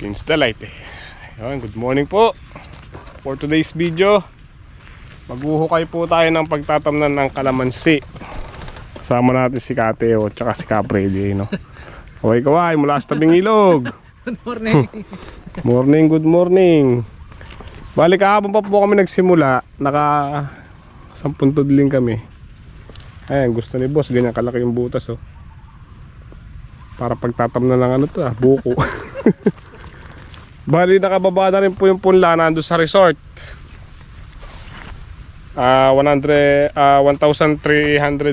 Vince the Light eh. Ayun, good morning po. For today's video, maghuhukay po tayo ng pagtatamnan ng kalamansi. Kasama natin si Kateo at saka si Kapredi, no? Okay kaway, mula sa tabing ilog. Good morning. Morning, good morning. Bali kahapon pa po kami nagsimula. Naka 10 tudling kami. Ayan, gusto ni boss, ganyan kalaki yung butas, oh. Para pagtatamnan ng ano to, buko. Bali nakababa na rin po yung punla nandun sa resort. 1,300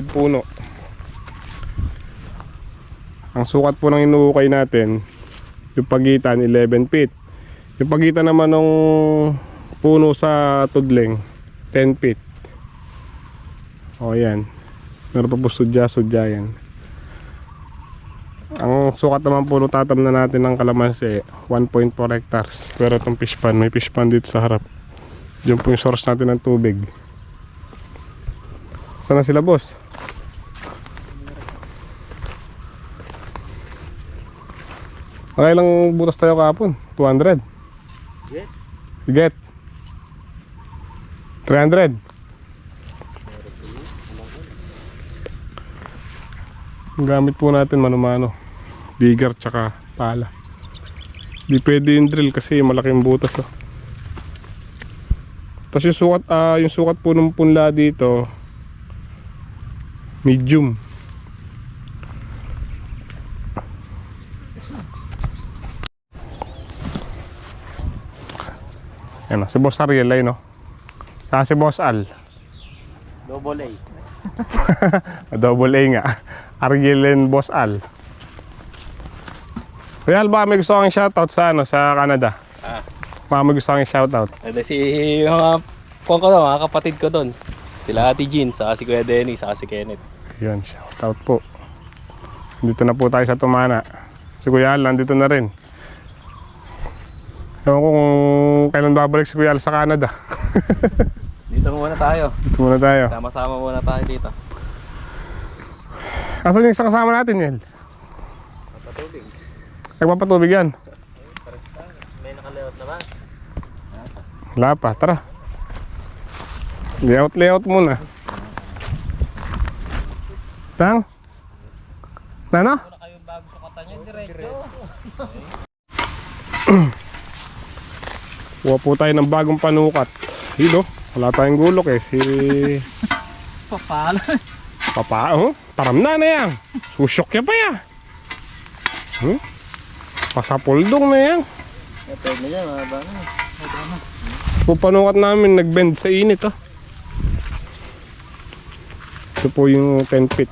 puno. Ang sukat po ng inuukay natin, yung pagitan 11 feet. Yung pagitan naman ng puno sa tudling 10 feet. O yan, meron pa po sudya yan. Ang sukat naman po nung tatamnan natin ng kalamansi 1.4 hectares. Pero itong fish pond, may fish pond dito sa harap. Diyan po yung source natin ng tubig. Saan na sila boss? Okay lang butas tayo kahapon? 200? Get 300? Gamit po natin mano-mano, digger tsaka pala. Di pwede yung drill kasi malaking butas, oh. Tapos yung sukat po ng punla dito medium. Yan, si Boss Ariel ay, no? Saka si Boss Al. Double A. Double A nga. Ariel and Boss Al. Kuya Al, baka may gusto kang shoutout sa sa Canada. Baka may gusto kang shoutout. Ada si mga kapatid ko doon. Sila Ate Jean, saka si Kuya Denny, saka si Kenneth. Yun, shoutout po. Dito na po tayo sa Tumana. Si Kuya Al, nandito na rin. Ewan ko kung kailan babalik si Kuya Al sa Canada. Dito muna tayo. Dito muna tayo. Sama-sama muna tayo dito. Asan yung isang kasama natin yan? Papatubig. Nagpapatubig yan. May nakalayout na ba? Wala pa, tara. Layout muna. Tang? Nano? Wala kayong bago sukatan niya, diretso. Kuha po tayo ng bagong panukat. Hilo, wala tayong gulok eh. Si Papala. Papa, oh, taram na yan. Susyok ya pa ya. Pasapuldong na yan. Ito na yan, mahaba na. Pupanukat namin, nag-bend sa init, oh. Ito po yung 10 feet.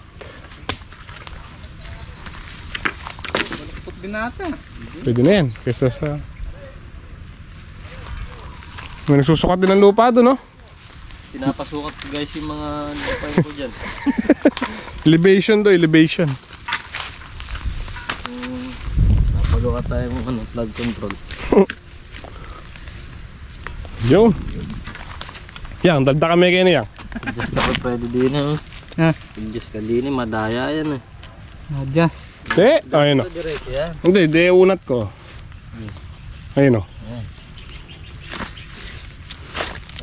Baluktot din natin. Pwede na yan, kesa sa... May nagsusukat din ng lupa doon, no? Pinapasukat ko guys yung mga lupain ko dyan. Elevation do, elevation. Napalukat tayo ng flood control. Yun. Yang, dagda kami kayo niyan. Diyos ka pa pwede din eh. Diyos ka din eh, madaya yan eh. Nadyas. Ayun, no. Diretso yan. Hindi, unat ko. Ayun, no.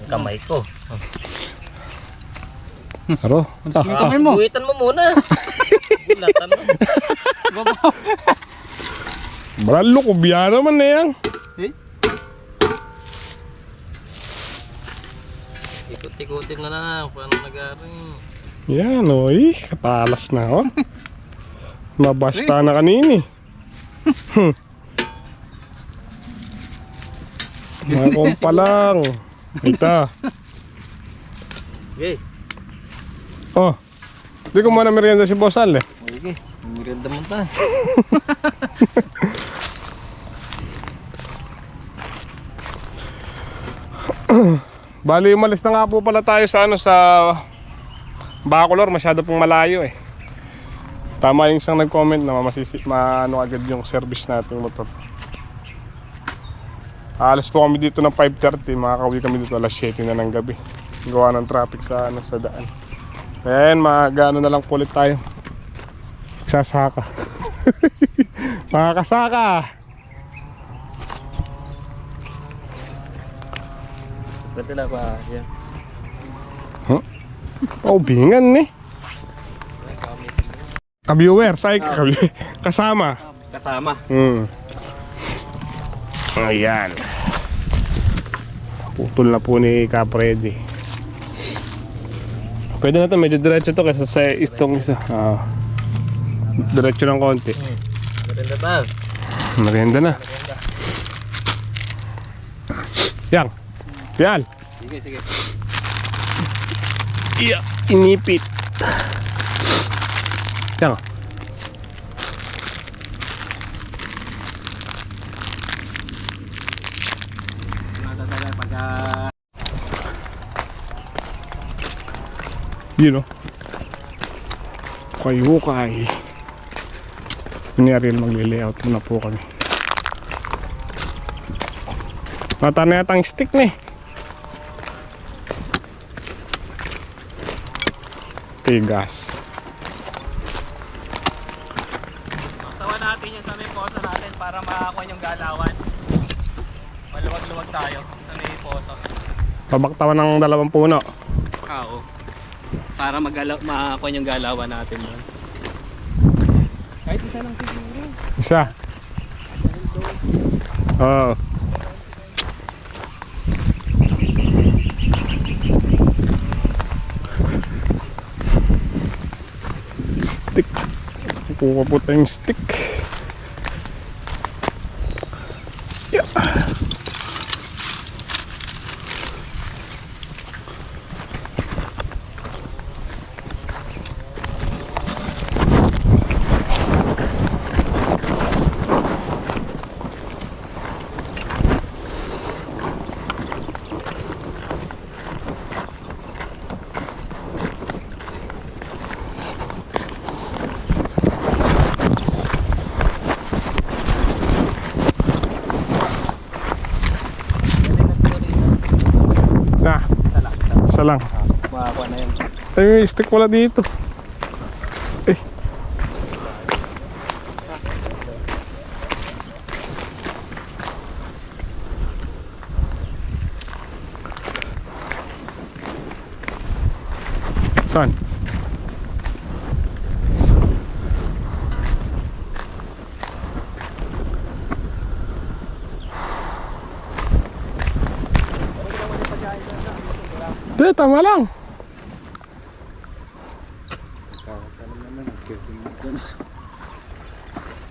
Ang kamay ko. Aro, Yung kamay mo. Buhitan mo muna. Bulatan mo. Bralo ko, biya naman na yan. Ikot-ikotin na lang. Paano nag-aring? Yan, oy. Katalas na, oh. Mabasta na kanini. Mga pa lang. Ito. Okay. Oh. Hindi ko muna merienda si Boss Al, eh. Okay. Merienda mo tayo. Bali, umalis na nga po pala tayo sa sa Bacolor, masyado pong malayo eh. Tama yung isang nag-comment na maano agad yung service nating motor. Alas po kami dito ng 5:30, makakauwi kami dito alas 7 na ng gabi. Gawa ng traffic sa sa daan. Then magano na lang ulit tayo. Sasaka. Makakasaka. Pwede na pa siya. Huh? Oh, bingan eh. Ka-viewer, kasama. Kasama. Ayan. Putol na po ni Kapredi. Pwede na to, medyo diretso to kaysa sa istong isa. Diretso ng konti. Maganda ba? Merienda na. Yang. Pial. Sige, sige. Iya, inipit. Yang. Matatagal pagka... Yun o. Hukay. Kunyari magle-layout na po kami. Mata na yata ang stick na eh. Tigas. Tawa natin yung sa may poso natin para makakuha yung galawan. Maluwag-luwag tayo sa may poso. Pabaktawan ng 2 puno. Oo. Para makakuha yung galawan natin yun. Kahit isa lang siguro. Isa. Oo. Stick. Kuha po tayong stick. Yeah. Na, Isa lang. isa lang. Makakuha na yun. Ay, may stick wala dito. Eh. Saan? Hindi, tama lang.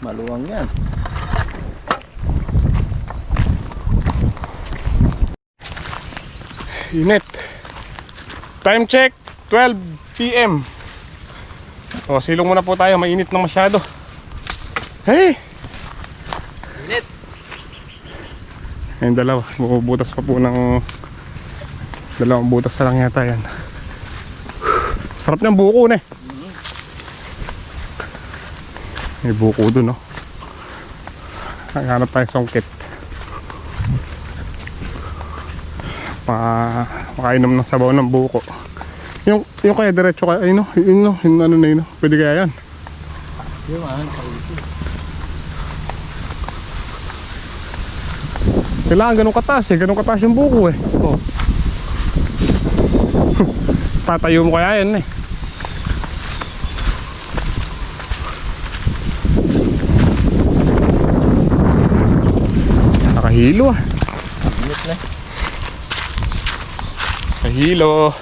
Maluwang yan. Init. Time check, 12 PM. O, silong muna po tayo, mainit na masyado. Hey! Init. Yung dalawa, bubutas pa po ng 2 butas na lang yata yan. Sarap niyang buko na eh. May buko dun, no? Hanap tayo songkit. Makainom ng sabaw ng buko. Yung kaya diretso kaya, ayun no? Yung ano na yun, no? Pwede kaya yan? Yung kaisi. Kailangan ganun kataas eh, ganun kataas yung buko eh. Oh. Tatayo mo kaya yan eh. Nakahilo ah. Init na. Nakahilo.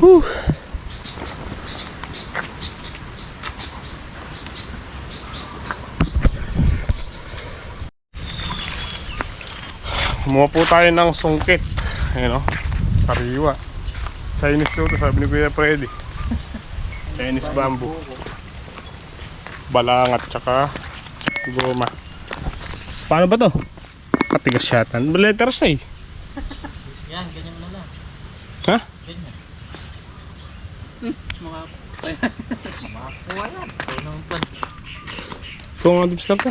Whew. Kumuha po tayo ng sungkit. Ayan o. Sariwa. Chinese to, sabi ni Kuya Freddy. Chinese bamboo. Balangat tsaka goma. Paano ba to? Katigas yata. Letters eh. Yan, ganyan na lang. Ha? Ganyan. Makakuha yan. Ito naman pa. Ito nga diskarte.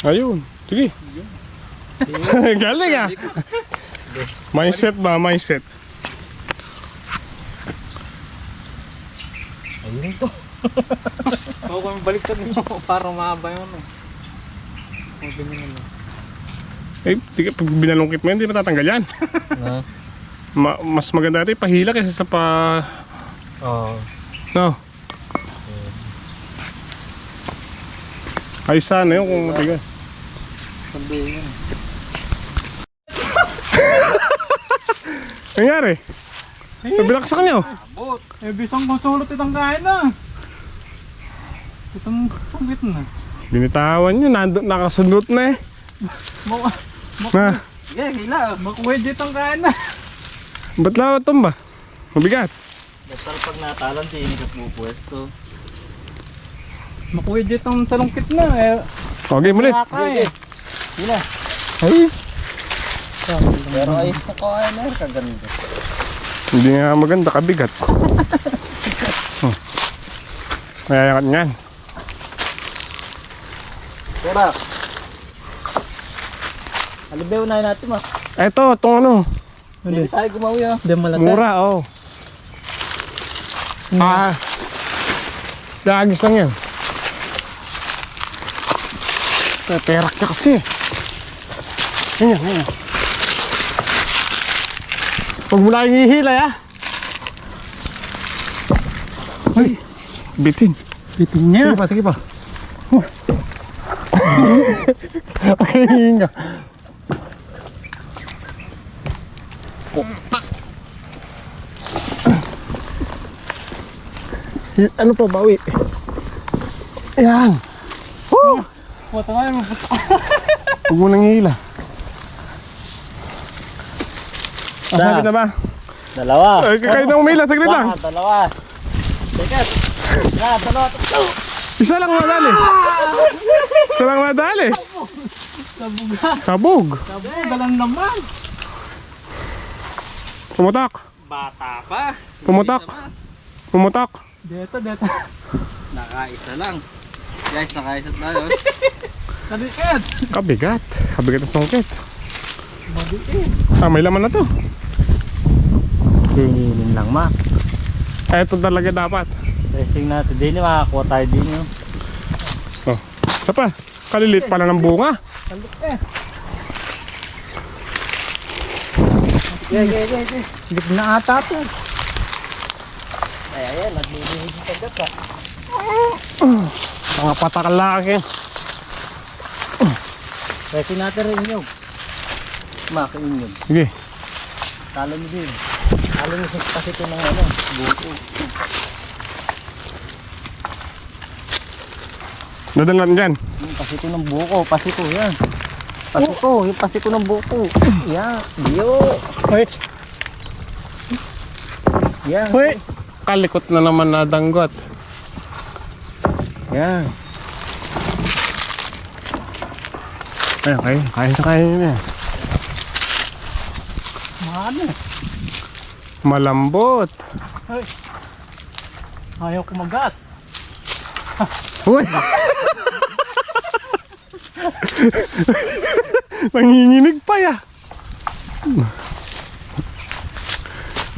Ayun. Sige. Galing ah. Mindset ba? Mindset. Ayun to. Oo, kung baliktad mo, parang mahaba yun. Kung ganyan ano. Pag binalungkit mo yan, hindi matatanggal yan. Na? Mas maganda rin pahila kaysa sa pa... Oo. No? Ayos sana yun kung matigas. Sabihin. Nangyari? Nabilaksak niyo? Abot. Eh, bisang konsulot itong kain na. Itong sungkit na. Binitawan nyo, nakasunod na eh. Na, Yeah, hila. Makuwedyo itong kain na. ba't lawat ba? Mabigat. Basta pag natalan, tinig at pupwesto. Makuwedyo itong salungkit na. Eh, Okay, mulit. hila. Ay, Pero ayos na kain na. Kaganda. hindi nga maganda, kabigat. Mayayakat niyan. Tara. Alibew na natin ma. Eto, itong ano. Hindi tayo gumawi ah. Hindi malata. Mura, oh. Lagis lang yan. Perak ka kasi. Ganyan. Huwag mo lang hihila, ha? Ay, bitin. Bitin niya. Sige pa. Ay, hinga. Ano pa, bawi? Ayan. Woo! Puta nga mo. Huwag mo nang hihila. Sakit na ba? Dalawa. Ay, kayo na umila, saglit lang. Dalawa. Tikat. Dalawa. Tatlo. Isa lang madali. Isa lang madali. Sabog. Sabog. Sabog. Galang naman. Pumutak. Bata pa. Pumutak. Pumutak. Dito. Nakaisa lang. Guys, nakaisa tayo. Kadikat. Kabigat. Kabigat ng sungkit. Madiin. May laman na to. Sinilin lang ma. Ito talaga dapat. Testing natin. Di ni makakuha tayo din yun. Oh. Isa pa. Kalilit pala ng bunga. Yeah. Lik na ata to. Ayan. Naglilihig yung tagat ka. Mga patakal laki. Testing natin rin yun. Makain yun. Sige. Talo mo din. Talo mo sa pasito ng ano. Buko. Dadal natin dyan. Yung pasito ng buko. Pasito yan. Pasito. Yung pasito ng buko. Yan. Diyo. Wait. Yan. Wait. Kalikot na naman na danggot. Yan. Kaya na. Mahal eh. Malambot. Ay. Ayaw kumagat. Uy! Nanginginig pa ya.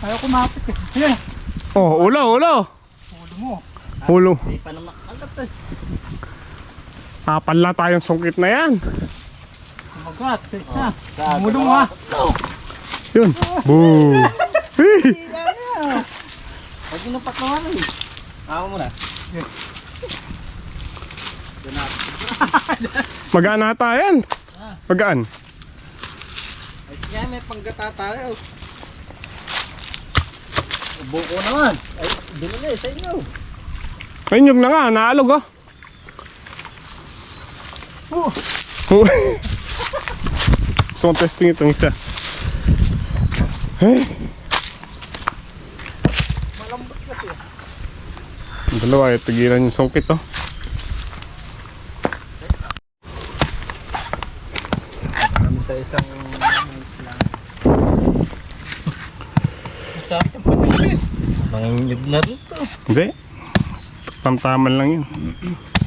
Ayaw kumapit eh. Yan. Oh, ulo. Ulo mo. Ulo. Hindi pa naman kagat eh. Papala tayong sungkit na yan. Kumagat. Sa isa. Ulo mo ha. Yun. Boo. Huwag yung napatlawan eh. Ako muna. Magaan ata yan. Magaan. Ay siya, may panggata tayo. Buko naman. Ay, binili sa inyo. Ayun yung na nga. Naalog oh. So testing itong isa. Hey. Malambot kasi. Ang dalawa ay tigilan yung sungkit oh. Kami sa isang mais lang. Sa akin pa nito. Nanginyog na rin to. Hindi. Tamtaman lang yun.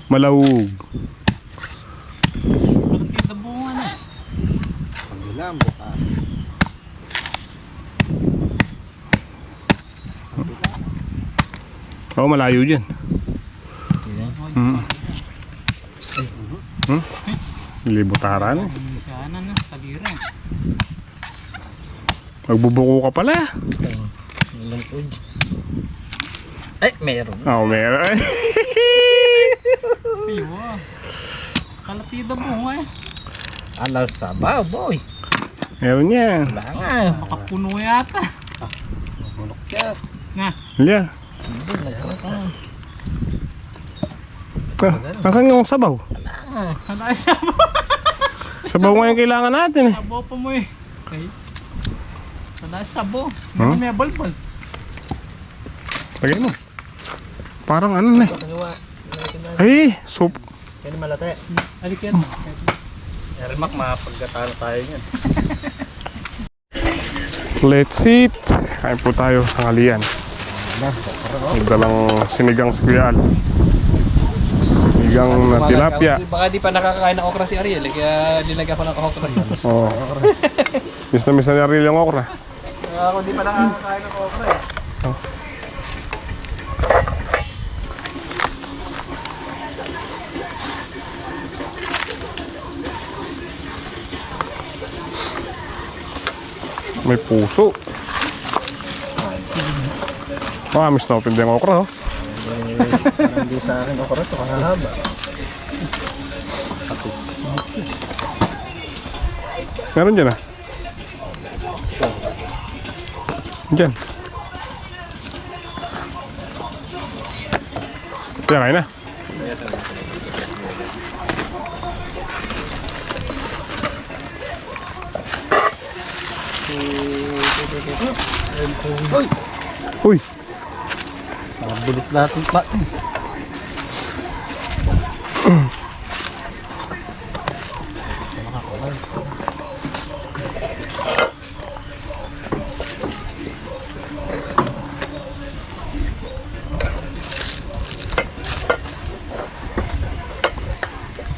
Malawog. Bakit yung bunga na? Pagbilang buka. Oo, malayo dyan. Libutaran. Sana na, kalira. Magbubuko ka pala. Ay, meron. Oo, meron. Aywa. Kalatida mo eh. Alas sabaw, boy. Meron yan. Wala nga. Makapuno yata. Bulok siya. Nga. Yeah. Nasaan yung sabaw? Wala siya mo. Sabaw nga yung kailangan natin eh. Sabo pa mo eh. Okay. Wala sabo. Huh? Hindi may balbal. Lagay mo. Parang ano na eh. Ay, soup. Yan malate. Alik yan. Erimak, mapagkatalo tayo yan. Let's eat. Kain po tayo sa halian. Dalang sinigang si Kuya Al. Sinigang na tilapia. Baka di pa nakakain ng okra si Ariel. Kaya linagyan ko ng okra. Oo. Miss na ni Ariel yung okra. Ako di pa nakakain ng okra eh. May puso. Miss na open din yung okra. Oh. Hindi sa akin okra to, kahahaba. Meron dyan ah. Dyan. Kaya kain na. Uy! Bulot natin pa.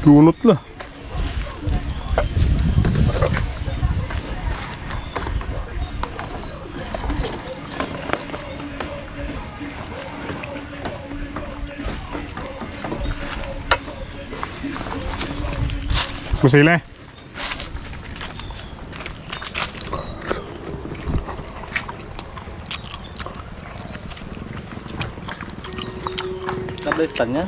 Lunot lah. Masile. Tablet pa niya.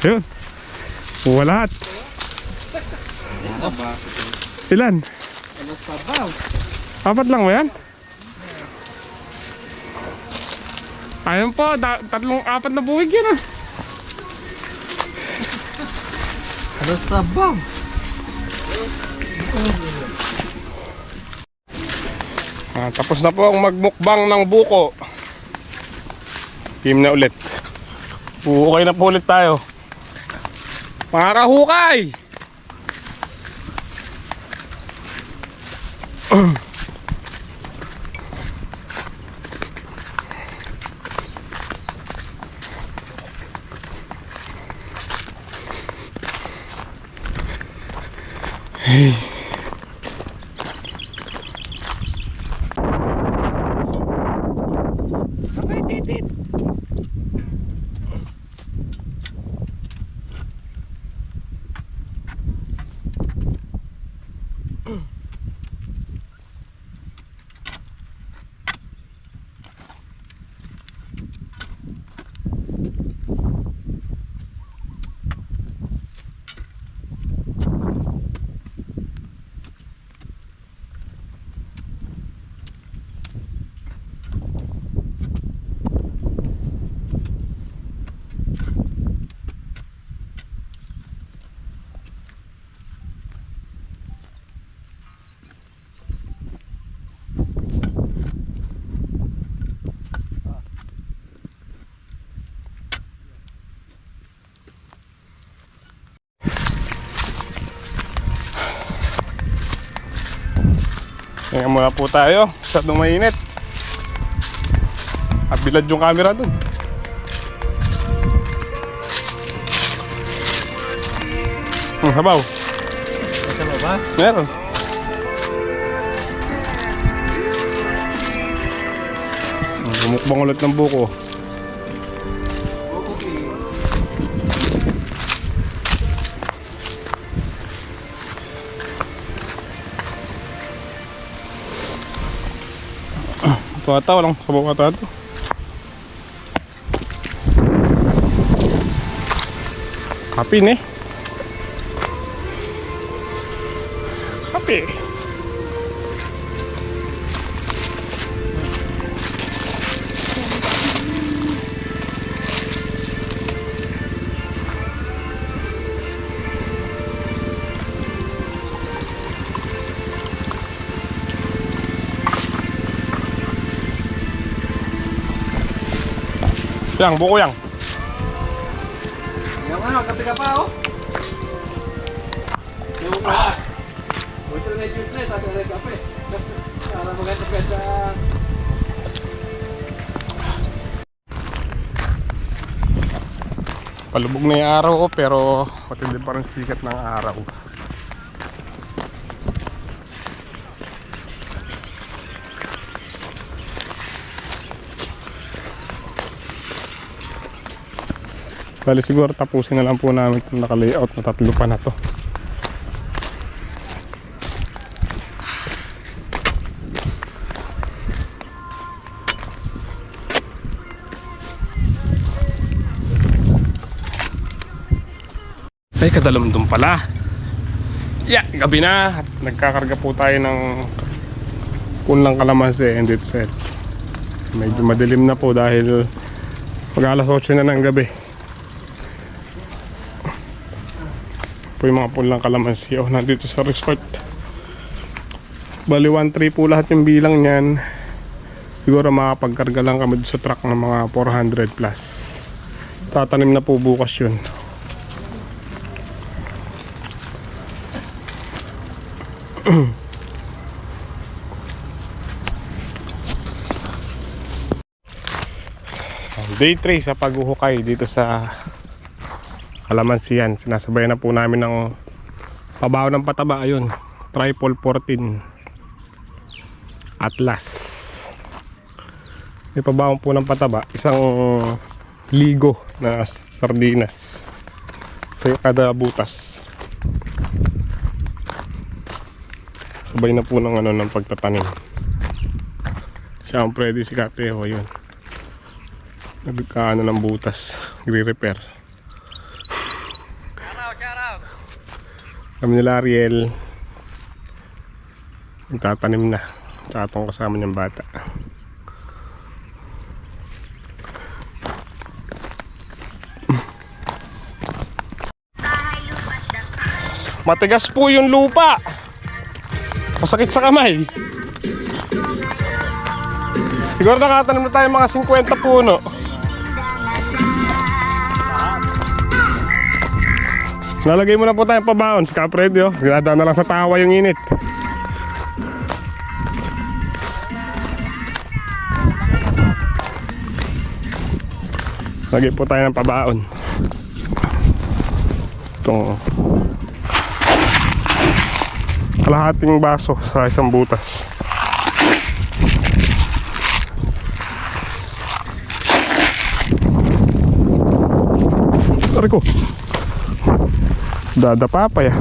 Ayun. Kuha lahat. Ilan? Ano sabaw? 4 lang ba yan? Ayun po, 4 na buwig yan ah. Ano sabaw? Tapos na po ang magmukbang ng buko. Team na ulit. Okay na po ulit tayo. Mga kahukay! Hey. Kaya muna po tayo sa dumainit. At bilad yung camera dun. Habaw. Sabaw ba? Meron. Bumukbang ulit ng buko. Ito ata, walang sabaw ata ito. Kapin eh. Kape. Yang, buko yang. Yung ano, kape ka pa oh. Yung ka. Gusto na juice na, tapos na kape. Para maganda-ganda. Palubog na yung araw ko pero matindi pa rin sikat ng araw. Bali siguro tapusin na lang po namin itong naka-layout na 3 pa na to. Ay, kadalumdum pala. Yeah, gabi na at nagkakarga po tayo ng punlang kalamansi and it's set. Medyo madilim na po dahil mag-alas 8 na ng gabi. Po yung mga punlang kalamansi nandito sa resort. Bali 1.3 po lahat yung bilang niyan. Siguro makapagkarga lang kami sa truck ng mga 400 plus. Tatanim na po bukas yun. Day 3 sa paghuhukay dito sa kalamansiyan. Sinasabayan na po namin ng pabaho ng pataba. Ayun, Triple 14 Atlas. May pabaho po ng pataba, isang ligo na sardinas sa kada butas. Sabay na po ng ng pagtatanim. Siyempre di si Kateho yun, nagkaano ng butas, nagre-repair. Kami nila Ariel. Tatanim na. Tsaka itong kasama niyang bata. Matigas po yung lupa. Masakit sa kamay. Siguro nakatanim na tayo mga 50 puno. Nalagay mo na po tayong pabaon sa kapredyo. Ginadaan na lang sa tawa yung init. Lagay po tayo ng pabaon. Itong kalahating baso sa isang butas. Sorry ko. Dadapa pa ya.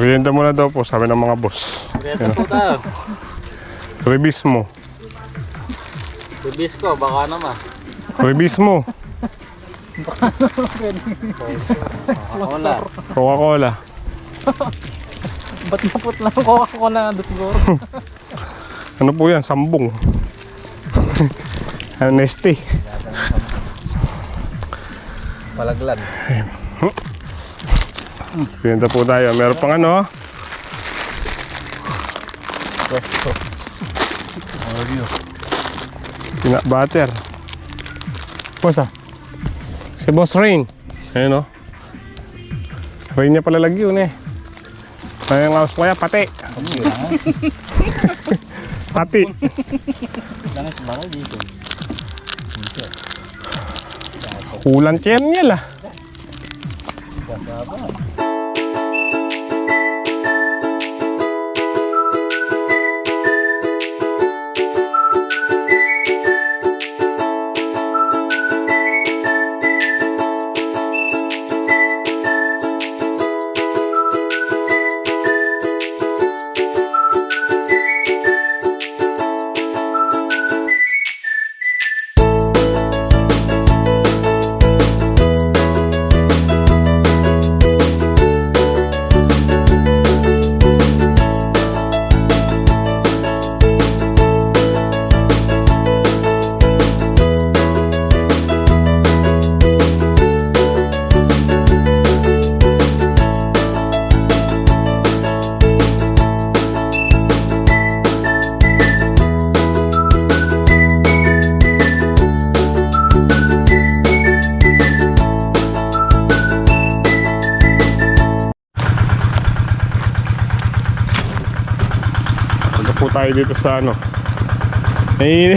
Merienda muna daw po, sabi ng mga boss. Merienda po tayo. Release mo. Bibis ko, baka naman. Release mo. Wala. Coca-Cola. Ba't napot lang ako na doon siguro? Ano po yan? Sambong. Neste. Palaglag. Pinta po tayo. Meron pang ano? Presto. Oreo. Peanut butter. Boss ah. Si Boss Rain. Ayun o. Rain niya pala lagi yun eh. Ayun nga kaya pati. Pati. Langit bakal dito. Kulang tiyan niya lah. Po tayo dito sa ano. Ay,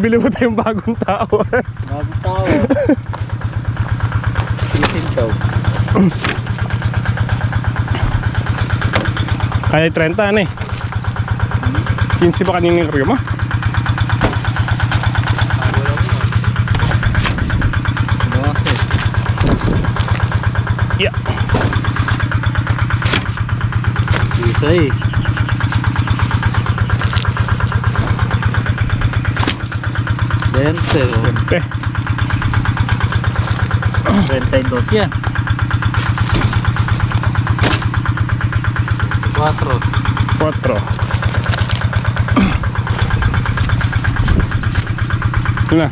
bili mo tayong bagong tao. Bagong tao. Isin daw. Kaya 30 ano eh. 15 pa kanina yung karyo mo. Yeah. Isa eh. Dente. 20. 32 yan. 4. 4. Ito na.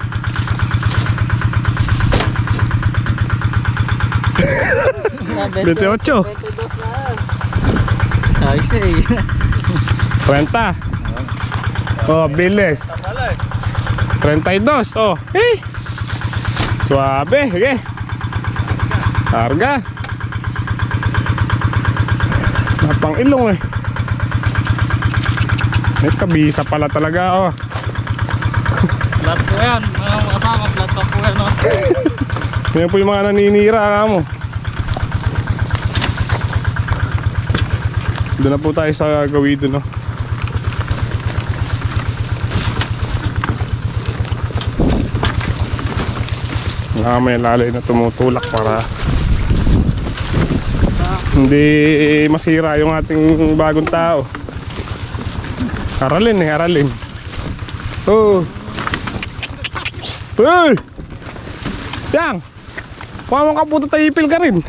28. 22 na. Ayos eh. 30. Oh, bilis. 32. Oh, hey. Suabe. Sige. Karga. Napang ilong eh. May kabisa pala talaga oh. Flat po yan. Mga kasama, flat pa po yan. No? Yan po yung mga naninira mo. Doon na po tayo sa gawido no. May lalay na tumutulak para hindi masira yung ating bagong tao. Aralin eh, aralin. Oh. Psst, hey! Yang! Pamang ka puto tayo ipil ka rin.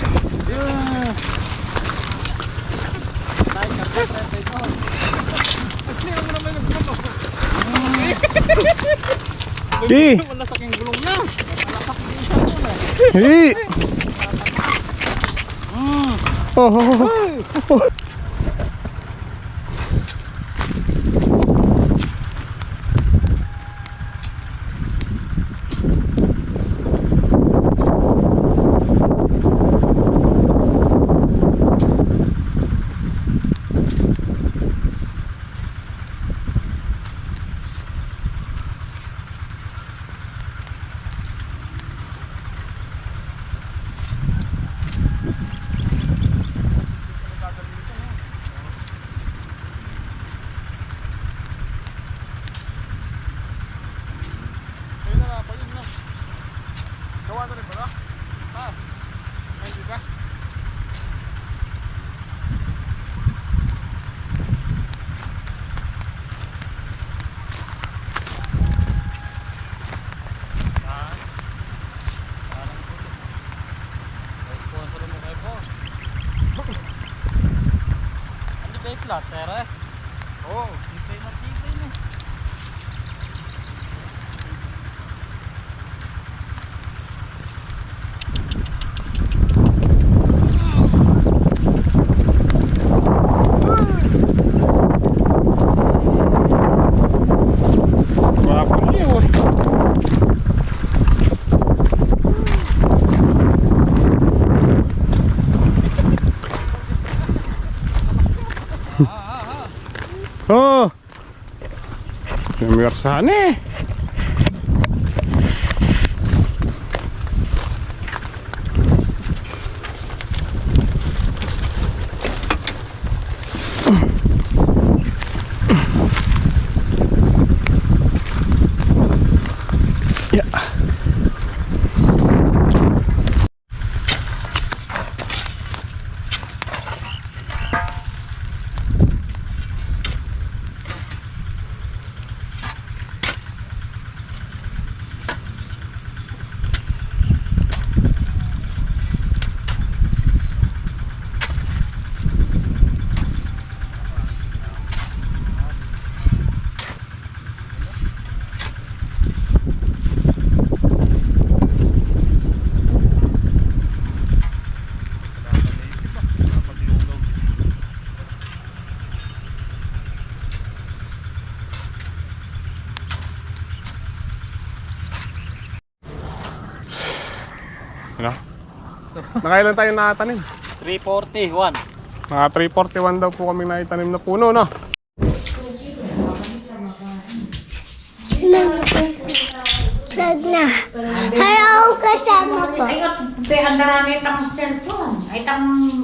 Hi! Malasak yung gulong na. Hi! Oh, oh, oh. Oh. Gawa na rin ba? Ha? Hindi ba? Sponsor mo kayo po. Ano kayo flat, tera? Oo. Tipay na tipay na. Wala pa rin yun. Oh. Namirsahan eh. Ya. Ano? Nakailan tayo nakatanim? 341. Mga 341 daw po kami naitanim na puno, no? Plug na. Hello, kasama po. Ay, ang darami itang cellphone. Ay, itang